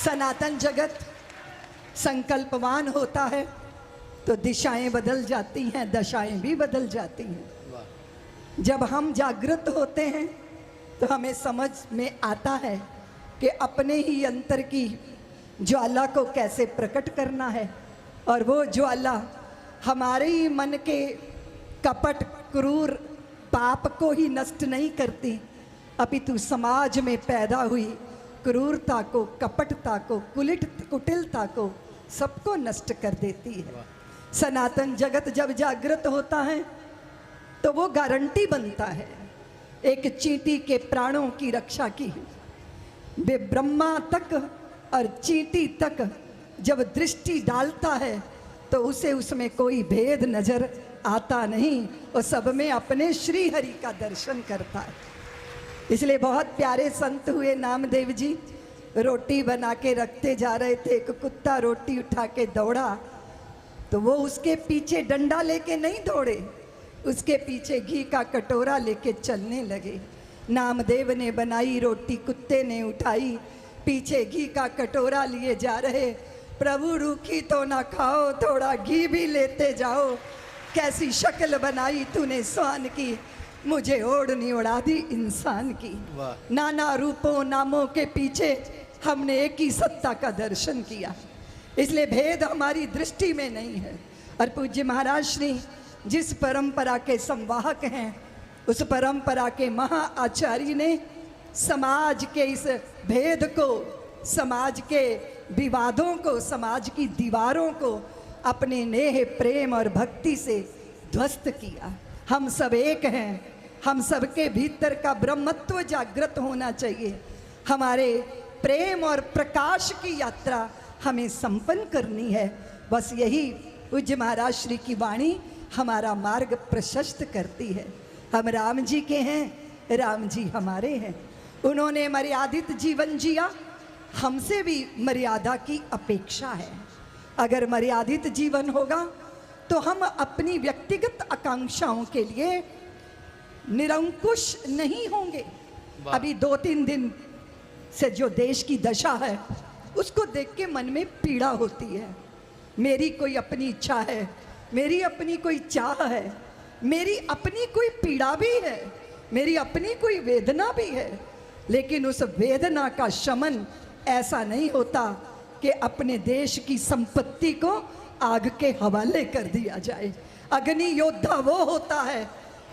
सनातन जगत संकल्पवान होता है तो दिशाएं बदल जाती हैं, दशाएं भी बदल जाती हैं। जब हम जागृत होते हैं तो हमें समझ में आता है कि अपने ही अंतर की ज्वाला को कैसे प्रकट करना है, और वो ज्वाला हमारे ही मन के कपट क्रूर पाप को ही नष्ट नहीं करती, अपितु समाज में पैदा हुई क्रूरता को, कपटता को, कुटिलता को, सबको नष्ट कर देती है। सनातन जगत जब जागृत होता है तो वो गारंटी बनता है एक चींटी के प्राणों की रक्षा की। वे ब्रह्मा तक और चींटी तक जब दृष्टि डालता है तो उसे उसमें कोई भेद नजर आता नहीं, और सब में अपने श्री हरि का दर्शन करता है। इसलिए बहुत प्यारे संत हुए नामदेव जी, रोटी बना के रखते जा रहे थे, एक कुत्ता रोटी उठा के दौड़ा तो वो उसके पीछे डंडा लेके नहीं दौड़े, उसके पीछे घी का कटोरा लेके चलने लगे। नामदेव ने बनाई रोटी, कुत्ते ने उठाई, पीछे घी का कटोरा लिए जा रहे। प्रभु रूखी तो ना खाओ, थोड़ा घी भी लेते जाओ, कैसी शक्ल बनाई तूने स्वान की, मुझे ओढ़नी उड़ा दी इंसान की। नाना रूपों नामों के पीछे हमने एक ही सत्ता का दर्शन किया, इसलिए भेद हमारी दृष्टि में नहीं है। और पूज्य महाराज श्री जिस परंपरा के संवाहक हैं, उस परंपरा के महा आचार्य ने समाज के इस भेद को, समाज के विवादों को, समाज की दीवारों को अपने नेह प्रेम और भक्ति से ध्वस्त किया। हम सब एक हैं, हम सबके भीतर का ब्रह्मत्व जागृत होना चाहिए। हमारे प्रेम और प्रकाश की यात्रा हमें संपन्न करनी है। बस यही पूज्य महाराज श्री की वाणी हमारा मार्ग प्रशस्त करती है। हम राम जी के हैं, राम जी हमारे हैं। उन्होंने मर्यादित जीवन जिया, हमसे भी मर्यादा की अपेक्षा है। अगर मर्यादित जीवन होगा तो हम अपनी व्यक्तिगत आकांक्षाओं के लिए निरंकुश नहीं होंगे। अभी 2-3 दिन से जो देश की दशा है उसको देख के मन में पीड़ा होती है। मेरी कोई अपनी इच्छा है, मेरी अपनी कोई चाह है, मेरी अपनी कोई पीड़ा भी है, मेरी अपनी कोई वेदना भी है, लेकिन उस वेदना का शमन ऐसा नहीं होता कि अपने देश की संपत्ति को आग के हवाले कर दिया जाए। अग्नि योद्धा वो होता है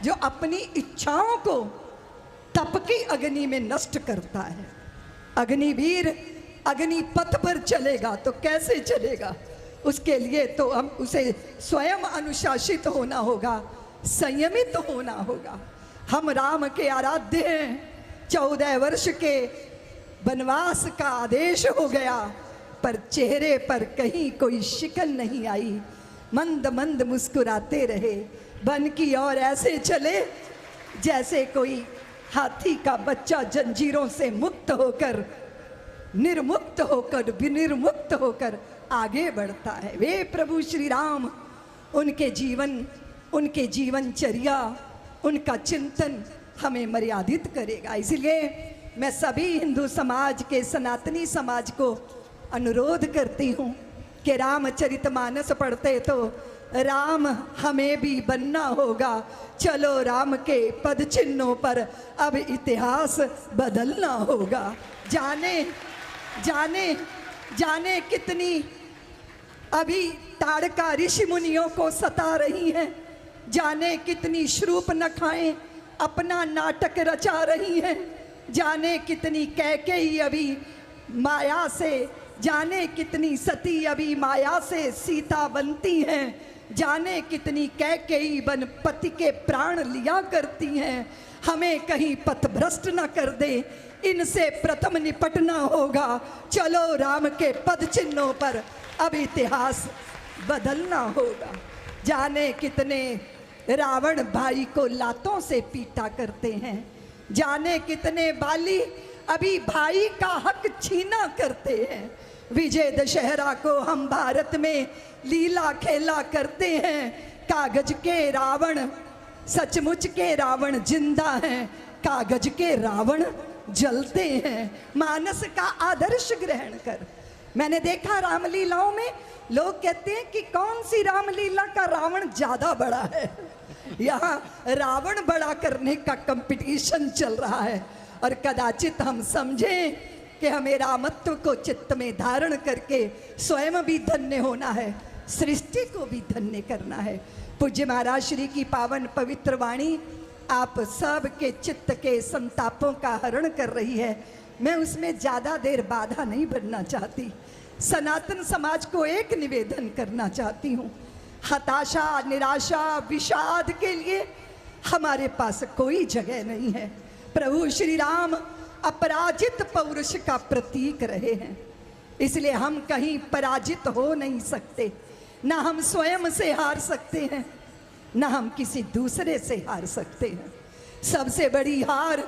जो अपनी इच्छाओं को तप की अग्नि में नष्ट करता है। अग्निवीर अग्नि पथ पर चलेगा तो कैसे चलेगा? उसके लिए तो हम उसे स्वयं अनुशासित होना होगा, संयमित होना होगा। हम राम के आराध्य हैं। 14 वर्ष के वनवास का आदेश हो गया, पर चेहरे पर कहीं कोई शिकन नहीं आई। मंद मंद मुस्कुराते रहे, वन की ओर ऐसे चले जैसे कोई हाथी का बच्चा जंजीरों से मुक्त होकर, निर्मुक्त होकर, विनिर्मुक्त होकर आगे बढ़ता है। वे प्रभु श्री राम, उनके जीवनचर्या, उनका चिंतन हमें मर्यादित करेगा। इसलिए मैं सभी हिंदू समाज के, सनातनी समाज को अनुरोध करती हूँ कि रामचरितमानस पढ़ते तो राम हमें भी बनना होगा। चलो राम के पद चिन्हों पर अब इतिहास बदलना होगा। जाने जाने जाने कितनी अभी ताड़का ऋषि मुनियों को सता रही हैं, जाने कितनी शूर्पणखाएं अपना नाटक रचा रही हैं, जाने कितनी कैकेयी अभी माया से, जाने कितनी सती अभी माया से सीता बनती हैं, जाने कितनी कैकेयी बन पति के प्राण लिया करती हैं। हमें कहीं पथभ्रष्ट न कर दे, इनसे प्रथम निपटना होगा। चलो राम के पद चिन्हों पर अब इतिहास बदलना होगा। जाने कितने रावण भाई को लातों से पीटा करते हैं, जाने कितने बाली अभी भाई का हक छीना करते हैं। विजय दशहरा को हम भारत में लीला खेला करते हैं। कागज के रावण, सचमुच के रावण जिंदा हैं, कागज के रावण जलते हैं। मानस का आदर्श ग्रहण कर, मैंने देखा रामलीलाओं में लोग कहते हैं कि कौन सी रामलीला का रावण ज्यादा बड़ा है। यहाँ रावण बड़ा करने का कंपटीशन चल रहा है। और कदाचित हम समझें कि हमें रामत्व को चित्त में धारण करके स्वयं भी धन्य होना है, सृष्टि को भी धन्य करना है। पूज्य महाराज श्री की पावन पवित्र वाणी आप सब के चित्त के संतापों का हरण कर रही है। मैं उसमें ज़्यादा देर बाधा नहीं बनना चाहती। सनातन समाज को एक निवेदन करना चाहती हूँ, हताशा, निराशा, विषाद के लिए हमारे पास कोई जगह नहीं है। प्रभु श्री राम अपराजित पौरुष का प्रतीक रहे हैं, इसलिए हम कहीं पराजित हो नहीं सकते। ना हम स्वयं से हार सकते हैं, ना हम किसी दूसरे से हार सकते हैं। सबसे बड़ी हार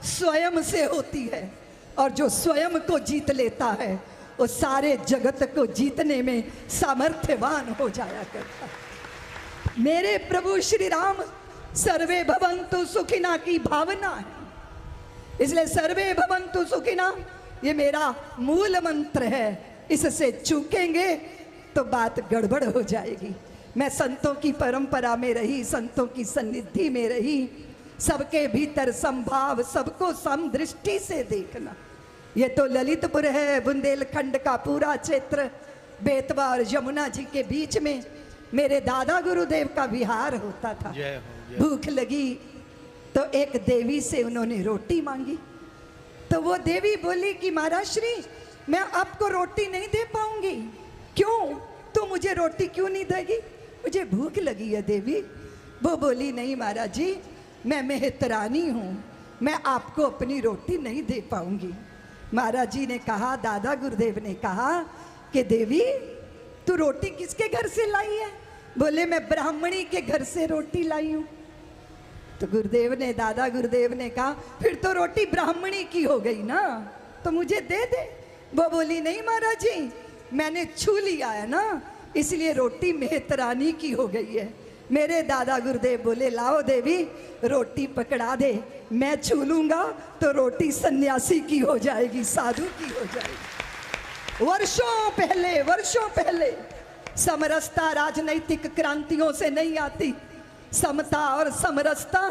स्वयं से होती है, और जो स्वयं को जीत लेता है वो सारे जगत को जीतने में सामर्थ्यवान हो जाया करता है। मेरे प्रभु श्री राम सर्वे भवन्तु सुखिना की भावना है, इसलिए सर्वे भवन्तु सुखिना ये मेरा मूल मंत्र है। इससे चूकेंगे तो बात गड़बड़ हो जाएगी। मैं संतों की परंपरा में रही, संतों की सन्निधि में रही। सबके भीतर संभाव, सबको समदृष्टि से देखना। ये तो ललितपुर है, बुंदेलखंड का पूरा क्षेत्र, बेतवा और यमुना जी के बीच में मेरे दादा गुरुदेव का विहार होता था। भूख लगी तो एक देवी से उन्होंने रोटी मांगी, तो वो देवी बोली कि महाराज श्री मैं आपको रोटी नहीं दे पाऊंगी। क्यों? तो मुझे रोटी क्यों नहीं देगी? मुझे भूख लगी है देवी। वो बोली नहीं महाराज जी, मैं मेहतरानी हूँ, मैं आपको अपनी रोटी नहीं दे पाऊंगी। महाराज जी ने कहा, दादा गुरुदेव ने कहा कि देवी तू रोटी किसके घर से लाई है? बोले मैं ब्राह्मणी के घर से रोटी लाई हूँ। तो गुरुदेव ने, दादा गुरुदेव ने कहा फिर तो रोटी ब्राह्मणी की हो गई ना, तो मुझे दे दे। वो बोली नहीं महाराज जी, मैंने छू लिया है ना, इसलिए रोटी मेहतरानी की हो गई है। मेरे दादा गुरुदेव बोले लाओ देवी रोटी पकड़ा दे, मैं छू लूंगा तो रोटी सन्यासी की हो जाएगी, साधु की हो जाएगी। वर्षों पहले समरसता राजनैतिक क्रांतियों से नहीं आती, समता और समरसता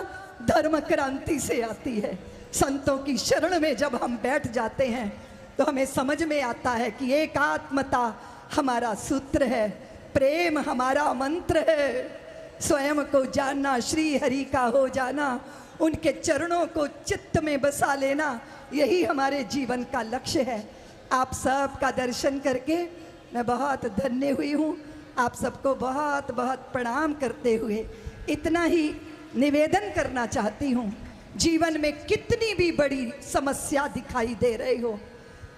धर्म क्रांति से आती है। संतों की शरण में जब हम बैठ जाते हैं तो हमें समझ में आता है कि एकात्मता हमारा सूत्र है, प्रेम हमारा मंत्र है। स्वयं को जानना, श्री हरि का हो जाना, उनके चरणों को चित्त में बसा लेना, यही हमारे जीवन का लक्ष्य है। आप सब का दर्शन करके मैं बहुत धन्य हुई हूँ। आप सबको बहुत बहुत प्रणाम करते हुए इतना ही निवेदन करना चाहती हूँ, जीवन में कितनी भी बड़ी समस्या दिखाई दे रही हो,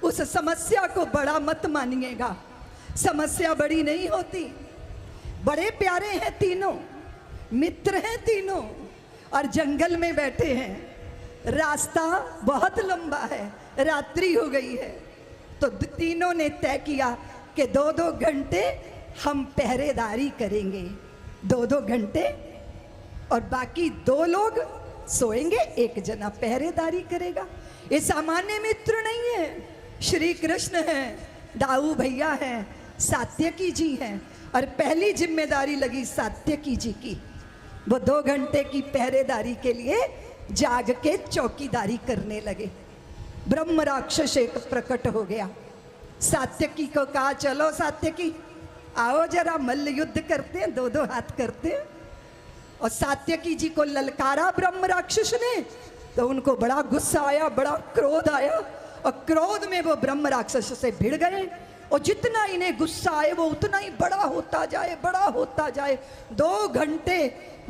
उस समस्या को बड़ा मत मानिएगा। समस्या बड़ी नहीं होती। बड़े प्यारे हैं तीनों, मित्र हैं तीनों, और जंगल में बैठे हैं। रास्ता बहुत लंबा है, रात्रि हो गई है, तो तीनों ने तय किया कि 2-2 घंटे हम पहरेदारी करेंगे, 2-2 घंटे, और बाकी 2 लोग सोएंगे, 1 जना पहरेदारी करेगा। ये सामान्य मित्र नहीं है, श्री कृष्ण हैं, दाऊ भैया हैं, सात्यकी जी हैं, और पहली जिम्मेदारी लगी सात्यकी जी की। वो 2 घंटे की पहरेदारी के लिए जाग के चौकीदारी करने लगे। ब्रह्म राक्षस एक प्रकट हो गया। सात्यकी को कहा चलो सात्यकी आओ जरा मल्ल युद्ध करते हैं, 2-2 हाथ करते हैं। और सात्यकी जी को ललकारा ब्रह्म राक्षस ने, तो उनको बड़ा गुस्सा आया, बड़ा क्रोध आया, और क्रोध में वो ब्रह्म राक्षस से भिड़ गए। और जितना इन्हें गुस्सा आए वो उतना ही बड़ा होता जाए, बड़ा होता जाए। 2 घंटे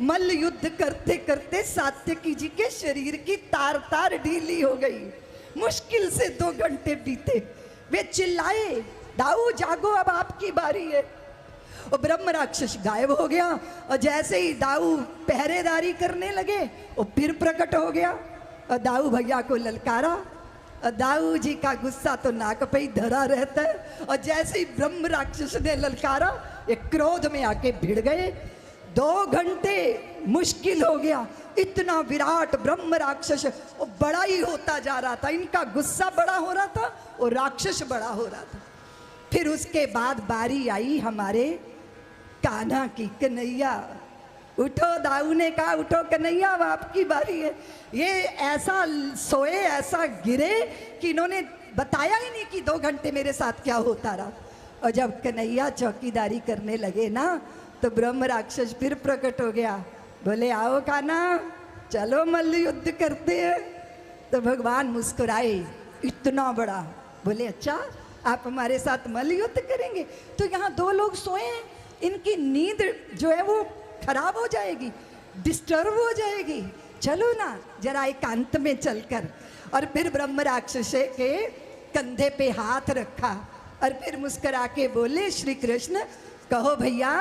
मल्ल युद्ध करते करते सात्यकी जी के शरीर की तार तार ढीली हो गई। मुश्किल से 2 घंटे बीते। वे चिल्लाए दाऊ जागो, अब आपकी बारी है। और ब्रह्म राक्षस गायब हो गया, और जैसे ही दाऊ पहरेदारी करने लगे वो फिर प्रकट हो गया, और दाऊ भैया को ललकारा। और दाऊ जी का गुस्सा तो नाक पे ही धरा रहता है, और जैसे ही ब्रह्म राक्षस ने ललकारा एक क्रोध में आके भिड़ गए। 2 घंटे मुश्किल हो गया। इतना विराट ब्रह्म राक्षस वो बड़ा ही होता जा रहा था, इनका गुस्सा बड़ा हो रहा था और राक्षस बड़ा हो रहा था। फिर उसके बाद बारी आई हमारे कान्हा की। कन्हैया उठो, दाऊ ने कहा उठो कन्हैया, अब आपकी बारी है। ये ऐसा सोए, ऐसा गिरे कि इन्होंने बताया ही नहीं कि 2 घंटे मेरे साथ क्या होता रहा। और जब कन्हैया चौकीदारी करने लगे ना, तो ब्रह्म राक्षस फिर प्रकट हो गया। बोले आओ कान्हा, चलो मल्ल युद्ध करते हैं। तो भगवान मुस्कुराए, इतना बड़ा। बोले अच्छा, आप हमारे साथ मल्ल युद्ध करेंगे? तो यहाँ 2 लोग सोए हैं, इनकी नींद जो है वो खराब हो जाएगी, डिस्टर्ब हो जाएगी। चलो ना जरा एकांत में चलकर। और फिर ब्रह्म राक्षस के कंधे पे हाथ रखा और फिर मुस्कुरा के बोले, श्री कृष्ण कहो भैया,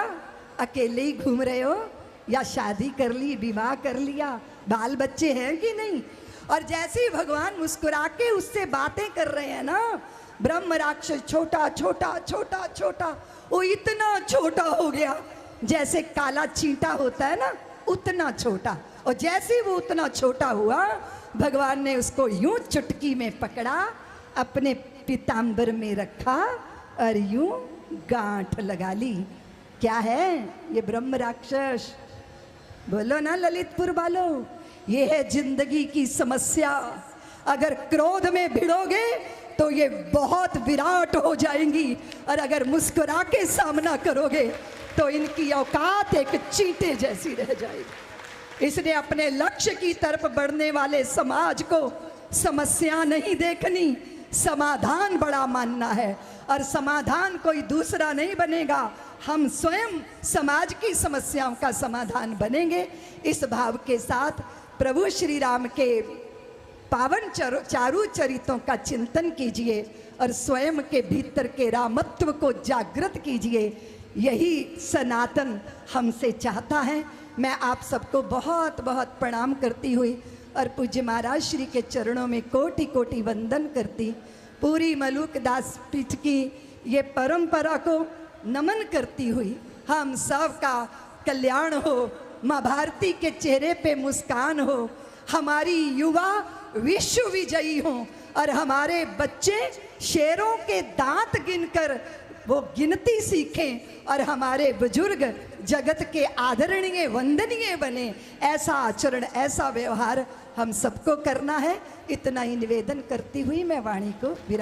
अकेले ही घूम रहे हो या शादी कर ली, विवाह कर लिया, बाल बच्चे हैं कि नहीं? और जैसे ही भगवान मुस्कुरा के उससे बातें कर रहे हैं ना, ब्रह्म राक्षस छोटा छोटा छोटा छोटा, वो इतना छोटा हो गया जैसे काला चींटा होता है ना, उतना छोटा। और जैसे वो उतना छोटा हुआ, भगवान ने उसको यूं चुटकी में पकड़ा, अपने पीतांबर में रखा और यूं गांठ लगा ली। क्या है ये ब्रह्म राक्षस? बोलो ना ललितपुर वालों, ये है जिंदगी की समस्या। अगर क्रोध में भिड़ोगे तो ये बहुत विराट हो जाएंगी, और अगर मुस्कुरा के सामना करोगे तो इनकी औकात एक चींटे जैसी रह जाएगी। इसने अपने लक्ष्य की तरफ बढ़ने वाले समाज को समस्या नहीं देखनी, समाधान बड़ा मानना है। और समाधान कोई दूसरा नहीं बनेगा, हम स्वयं समाज की समस्याओं का समाधान बनेंगे। इस भाव के साथ प्रभु श्री राम के पावन चारू चरितों का चिंतन कीजिए और स्वयं के भीतर के रामत्व को जागृत कीजिए। यही सनातन हमसे चाहता है। मैं आप सबको बहुत बहुत प्रणाम करती हुई और पूज्य महाराज श्री के चरणों में कोटि कोटि वंदन करती, पूरी मलुक दास पीठ की ये परंपरा को नमन करती हुई, हम सब का कल्याण हो, माँ भारती के चेहरे पे मुस्कान हो, हमारी युवा विश्व विजयी हों और हमारे बच्चे शेरों के दांत गिनकर वो गिनती सीखें और हमारे बुजुर्ग जगत के आदरणीय वंदनीय बने। ऐसा आचरण, ऐसा व्यवहार हम सबको करना है। इतना ही निवेदन करती हुई मैं वाणी को विराम